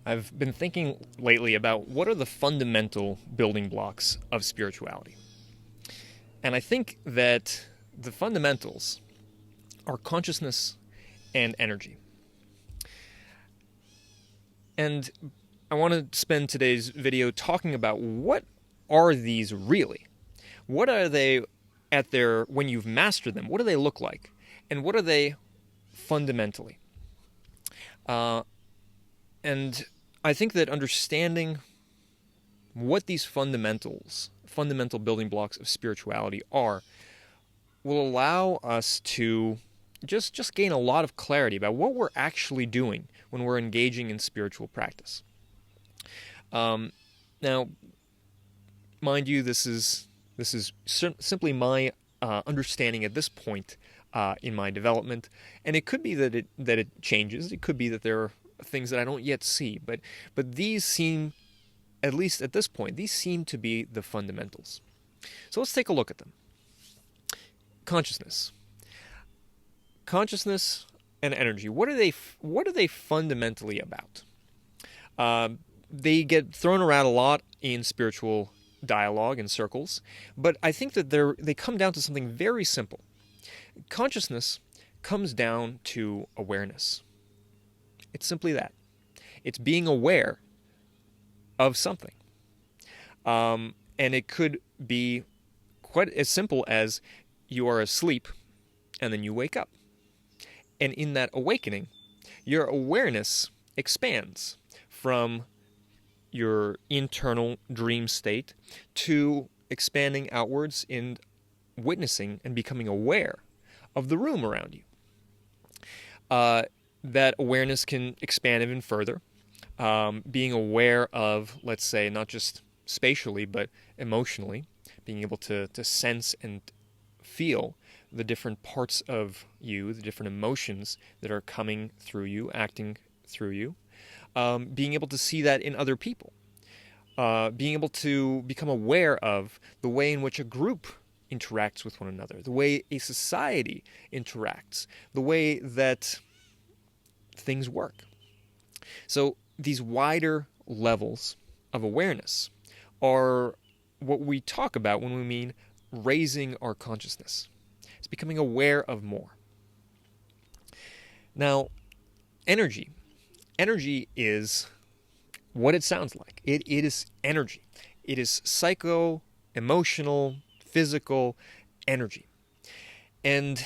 I've been thinking lately about what are the fundamental building blocks of spirituality. And I think that the fundamentals are consciousness and energy. And I want to spend today's video talking about what are these really? What are they at their, when you've mastered them, what do they look like? And what are they fundamentally? And I think that understanding what these fundamental building blocks of spirituality are, will allow us to just gain a lot of clarity about what we're actually doing when we're engaging in spiritual practice. Now, mind you, this is simply my understanding at this point in my development, and it could be that it changes. It could be that there are things that I don't yet see, but these seem, at least at this point, these seem to be the fundamentals. So let's take a look at them. Consciousness and energy. What are they fundamentally about? They get thrown around a lot in spiritual dialogue and circles, but I think that they come down to something very simple. Consciousness comes down to awareness. It's simply that. It's being aware of something. And it could be quite as simple as you are asleep and then you wake up. And in that awakening, your awareness expands from your internal dream state to expanding outwards in witnessing and becoming aware of the room around you. That awareness can expand even further, being aware of, let's say, not just spatially, but emotionally, being able to sense and feel the different parts of you, the different emotions that are coming through you, acting through you, being able to see that in other people, being able to become aware of the way in which a group interacts with one another, the way a society interacts, the way that things work. So these wider levels of awareness are what we talk about when we mean raising our consciousness. It's becoming aware of more. Now, energy. Energy is what it sounds like. It is energy. It is psycho-emotional, physical energy. And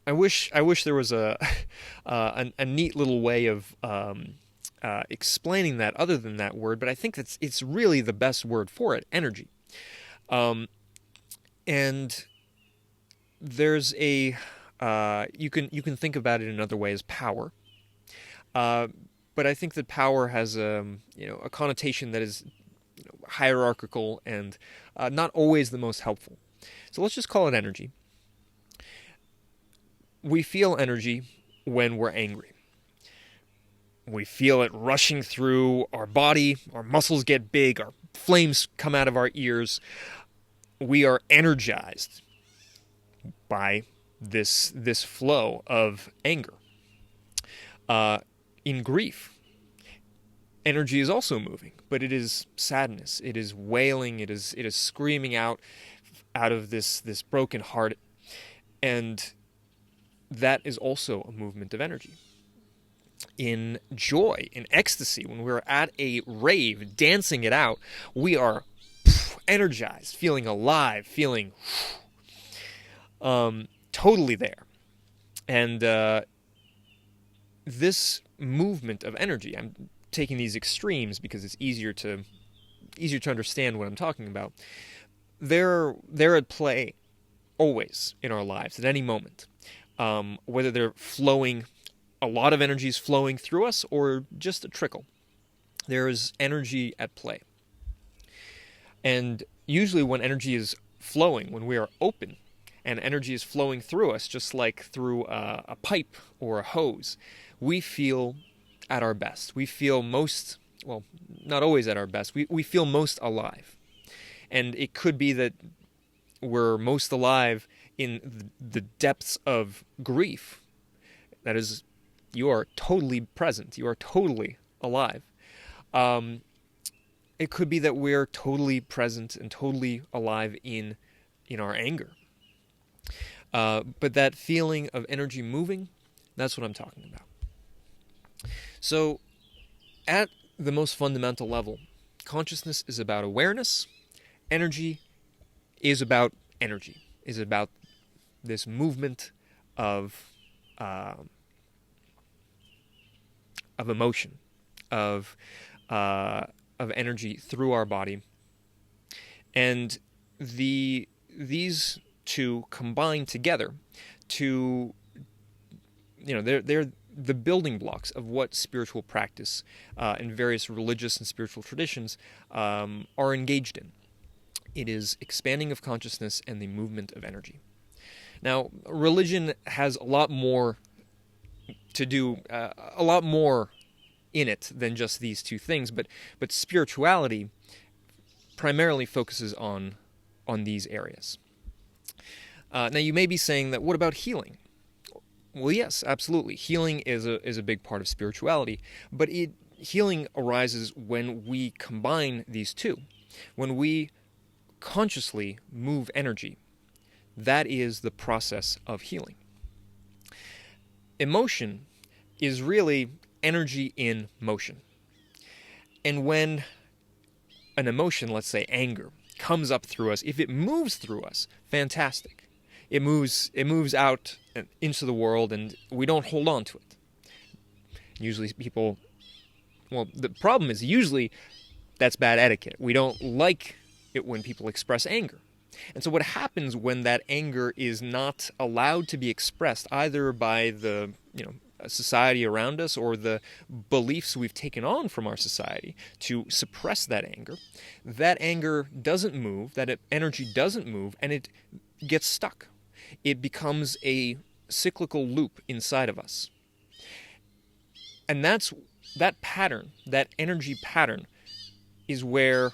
I wish there was a neat little way of explaining that other than that word, but I think it's really the best word for it, energy. And there's you can think about it in other ways, power. But I think that power has a connotation that is hierarchical and not always the most helpful. So let's just call it energy. We feel energy when we're angry. We feel it rushing through our body, our muscles get big, our flames come out of our ears. We are energized by this flow of anger. In grief, energy is also moving, but it is sadness, it is wailing, it is screaming out of this broken heart, and that is also a movement of energy. In joy, in ecstasy, when we're at a rave, dancing it out, we are energized, feeling alive, feeling totally there. And this movement of energy, I'm taking these extremes because it's easier to understand what I'm talking about. They're at play always in our lives at any moment. Whether they're flowing, a lot of energy is flowing through us, or just a trickle. There is energy at play. And usually when energy is flowing, when we are open, and energy is flowing through us, just like through a pipe or a hose, we feel at our best. We feel most, well, not always at our best, we feel most alive. And it could be that we're most alive in the depths of grief. That is, you are totally present. You are totally alive. It could be that we're totally present and totally alive in our anger. But that feeling of energy moving, that's what I'm talking about. So, at the most fundamental level, consciousness is about awareness. Energy is about energy, is about this movement of emotion, of energy through our body, and these two combine together to, they're the building blocks of what spiritual practice and various religious and spiritual traditions are engaged in. It is expanding of consciousness and the movement of energy. Now, religion has a lot more to do, a lot more in it than just these two things, but spirituality primarily focuses on these areas. Now, you may be saying that, what about healing? Well, yes, absolutely. Healing is a big part of spirituality, but healing arises when we combine these two. When we consciously move energy, that is the process of healing. Emotion is really energy in motion. And when an emotion, let's say anger, comes up through us, if it moves through us, fantastic. It moves out into the world, and we don't hold on to it. Usually the problem is usually that's bad etiquette. We don't like it when people express anger. And so what happens when that anger is not allowed to be expressed either by the society around us or the beliefs we've taken on from our society to suppress that anger doesn't move, that energy doesn't move, and it gets stuck. It becomes a cyclical loop inside of us. And that pattern, that energy pattern, is where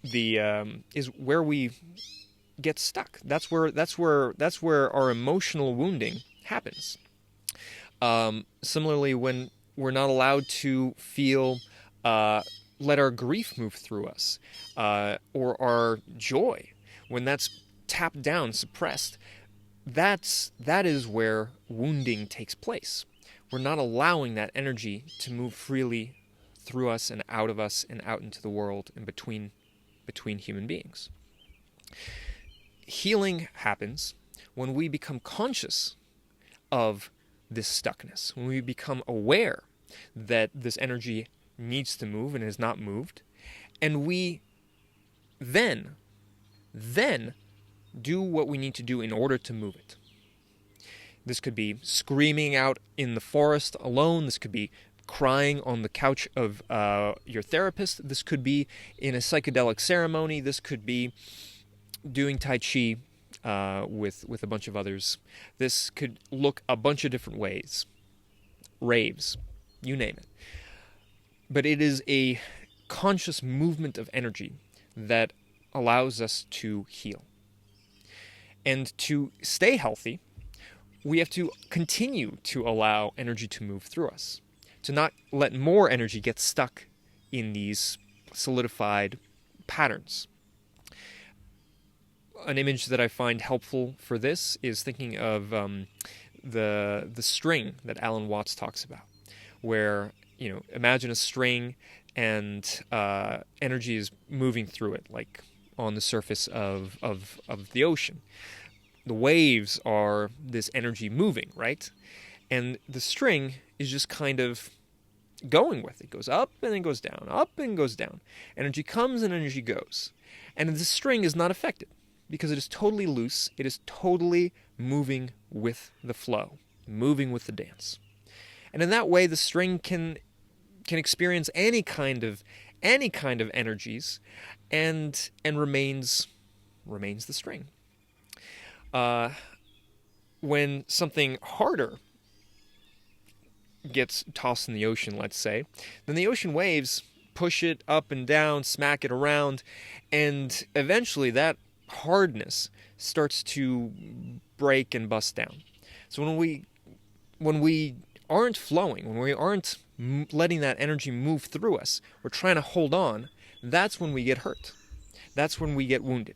we get stuck. That's where our emotional wounding happens. Similarly, when we're not allowed to feel, let our grief move through us, or our joy, when that's tapped down, suppressed, that is where wounding takes place. We're not allowing that energy to move freely through us and out of us and out into the world and between human beings. Healing happens when we become conscious of this stuckness, when we become aware that this energy needs to move and is not moved, and we then do what we need to do in order to move it. This could be screaming out in the forest alone. This could be crying on the couch of your therapist. This could be in a psychedelic ceremony. This could be doing Tai Chi with a bunch of others. This could look a bunch of different ways. Raves, you name it. But it is a conscious movement of energy that allows us to heal. And to stay healthy, we have to continue to allow energy to move through us, to not let more energy get stuck in these solidified patterns. An image that I find helpful for this is thinking of the string that Alan Watts talks about, where imagine a string and energy is moving through it, like on the surface of the ocean. The waves are this energy moving, right? And the string is just kind of going with it. It goes up and then goes down, up and goes down. Energy comes and energy goes. And the string is not affected because it is totally loose. It is totally moving with the flow, moving with the dance. And in that way, the string can experience any kind of energies and remains the string. When something harder gets tossed in the ocean, let's say, then the ocean waves push it up and down, smack it around, and eventually that hardness starts to break and bust down. So when we aren't flowing, when we aren't letting that energy move through us, we're trying to hold on, that's when we get hurt. That's when we get wounded.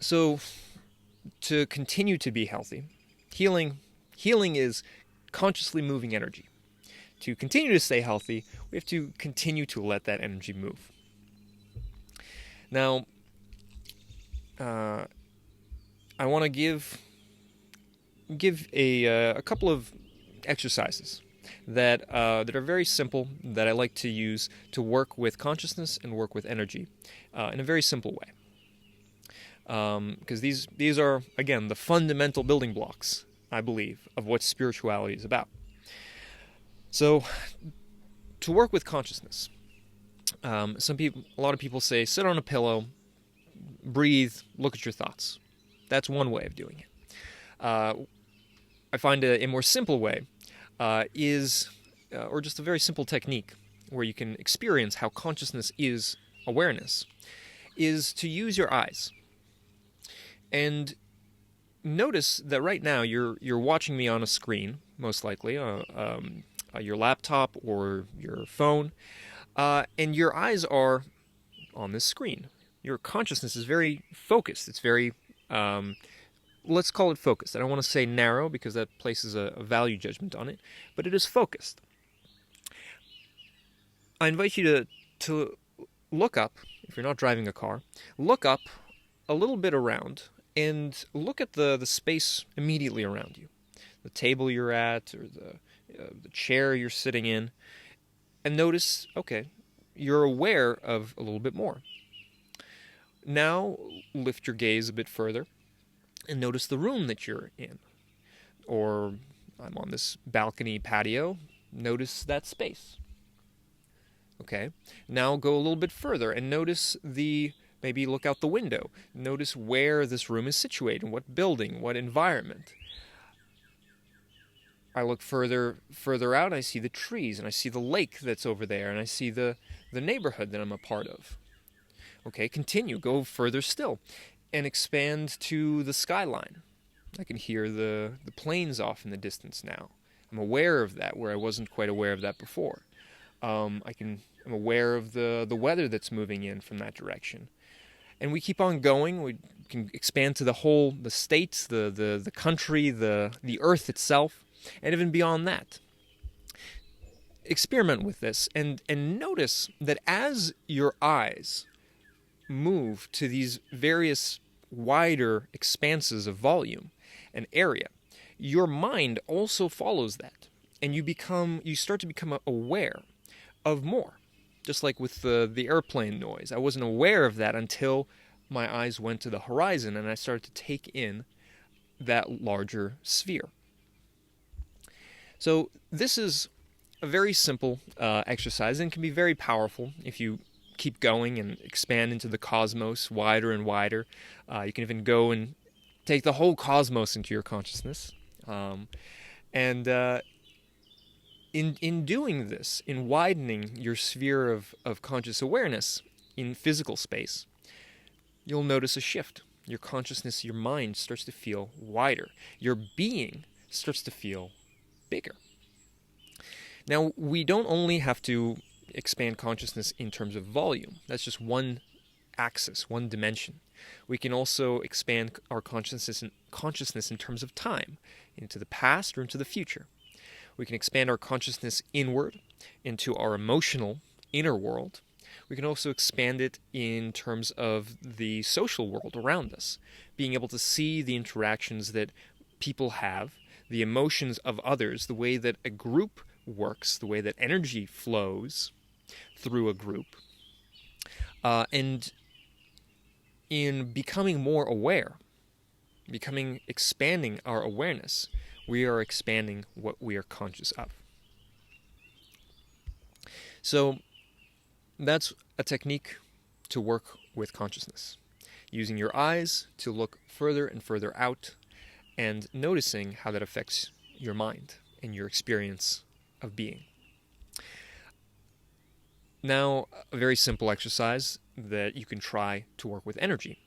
So, to continue to be healthy, healing is consciously moving energy. To continue to stay healthy, we have to continue to let that energy move. Now, I want to give a couple of exercises that are very simple, that I like to use to work with consciousness and work with energy in a very simple way. Because these are, again, the fundamental building blocks, I believe, of what spirituality is about. So, to work with consciousness, a lot of people say, sit on a pillow, breathe, look at your thoughts. That's one way of doing it. I find a more simple way is just a very simple technique where you can experience how consciousness is awareness, is to use your eyes. And notice that right now you're watching me on a screen, most likely, your laptop or your phone, and your eyes are on this screen. Your consciousness is very focused. It's very, let's call it focused. I don't want to say narrow because that places a value judgment on it, but it is focused. I invite you to look up, if you're not driving a car, look up a little bit around and look at the space immediately around you. The table you're at or the chair you're sitting in, and notice, okay, you're aware of a little bit more. Now lift your gaze a bit further and notice the room that you're in. Or I'm on this balcony patio, notice that space. Okay, now go a little bit further and notice maybe look out the window. Notice where this room is situated, what building, what environment. I look further out, I see the trees, and I see the lake that's over there, and I see the neighborhood that I'm a part of. Okay, continue, go further still, and expand to the skyline. I can hear the planes off in the distance now. I'm aware of that, where I wasn't quite aware of that before. I'm aware of the weather that's moving in from that direction. And we keep on going. We can expand to the states, the country, the earth itself, and even beyond that. Experiment with this and notice that as your eyes move to these various wider expanses of volume and area, your mind also follows that. And you start to become aware of more. Just like with the airplane noise. I wasn't aware of that until my eyes went to the horizon and I started to take in that larger sphere. So this is a very simple exercise and can be very powerful if you keep going and expand into the cosmos wider and wider. You can even go and take the whole cosmos into your consciousness. In doing this, in widening your sphere of conscious awareness in physical space, you'll notice a shift. Your consciousness, your mind starts to feel wider. Your being starts to feel bigger. Now, we don't only have to expand consciousness in terms of volume. That's just one axis, one dimension. We can also expand our consciousness in terms of time, into the past or into the future. We can expand our consciousness inward into our emotional inner world. We can also expand it in terms of the social world around us, being able to see the interactions that people have, the emotions of others, the way that a group works, the way that energy flows through a group. And in becoming more aware, expanding our awareness, we are expanding what we are conscious of. So that's a technique to work with consciousness, using your eyes to look further and further out and noticing how that affects your mind and your experience of being. Now, a very simple exercise that you can try to work with energy.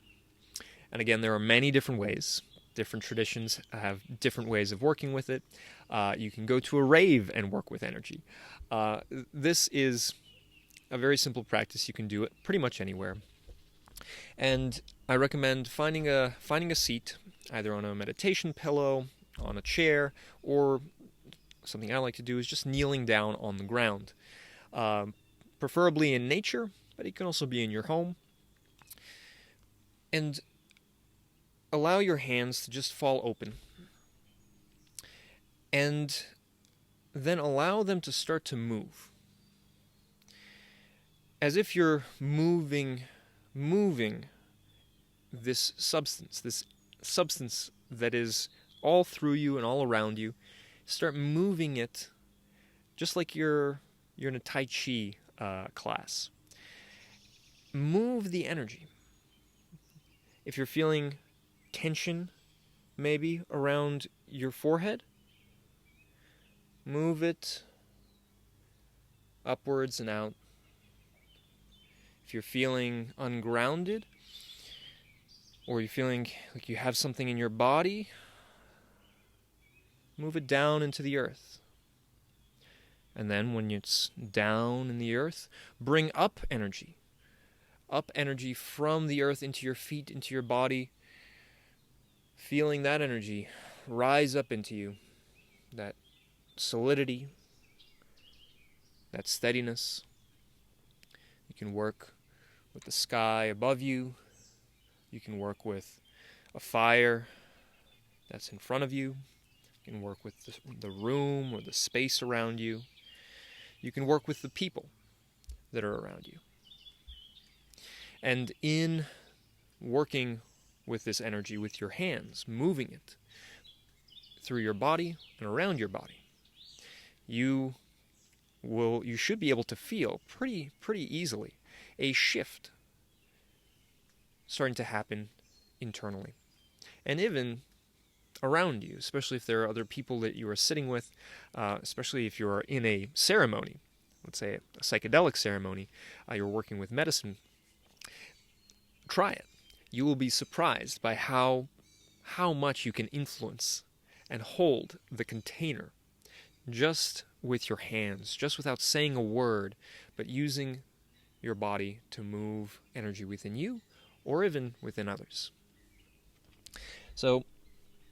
And again, there are many different ways. Different traditions have different ways of working with it. You can go to a rave and work with energy. This is a very simple practice. You can do it pretty much anywhere. And I recommend finding a seat, either on a meditation pillow, on a chair, or something I like to do is just kneeling down on the ground. Preferably in nature, but it can also be in your home. And allow your hands to just fall open. And then allow them to start to move. As if you're moving this substance that is all through you and all around you. Start moving it just like you're in a Tai Chi class. Move the energy. If you're feeling tension maybe around your forehead, move it upwards and out. If you're feeling ungrounded, or you're feeling like you have something in your body, move it down into the earth. And then when it's down in the earth, bring up energy. Up energy from the earth into your feet, into your body. Feeling that energy rise up into you. That solidity, that steadiness. You can work with the sky above you. You can work with a fire that's in front of you. You can work with the room or the space around you. You can work with the people that are around you. And in working with this energy with your hands, moving it through your body and around your body, you should be able to feel pretty easily a shift starting to happen internally. And even around you, especially if there are other people that you are sitting with, especially if you're in a ceremony, let's say a psychedelic ceremony, you're working with medicine, try it. You will be surprised by how much you can influence and hold the container just with your hands, just without saying a word, but using your body to move energy within you or even within others. So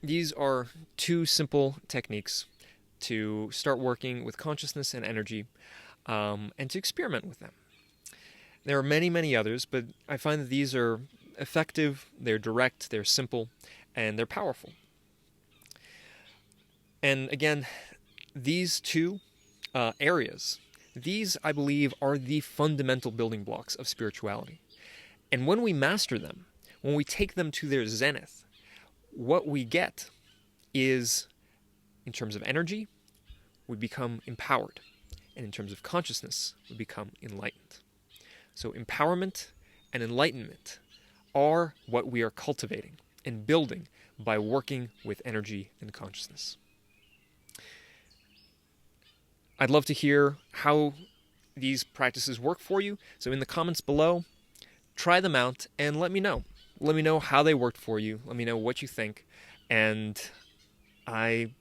these are two simple techniques to start working with consciousness and energy, and to experiment with them. There are many others, but I find that these are effective, they're direct, they're simple, and they're powerful. And again, these two areas, these, I believe, are the fundamental building blocks of spirituality. And when we master them, when we take them to their zenith, what we get is, in terms of energy, we become empowered. And in terms of consciousness, we become enlightened. So empowerment and enlightenment are what we are cultivating and building by working with energy and consciousness. I'd love to hear how these practices work for you. So in the comments below, try them out and let me know. Let me know how they worked for you. Let me know what you think. And I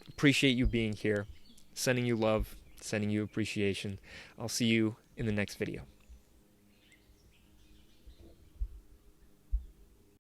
appreciate you being here, sending you love, sending you appreciation. I'll see you in the next video.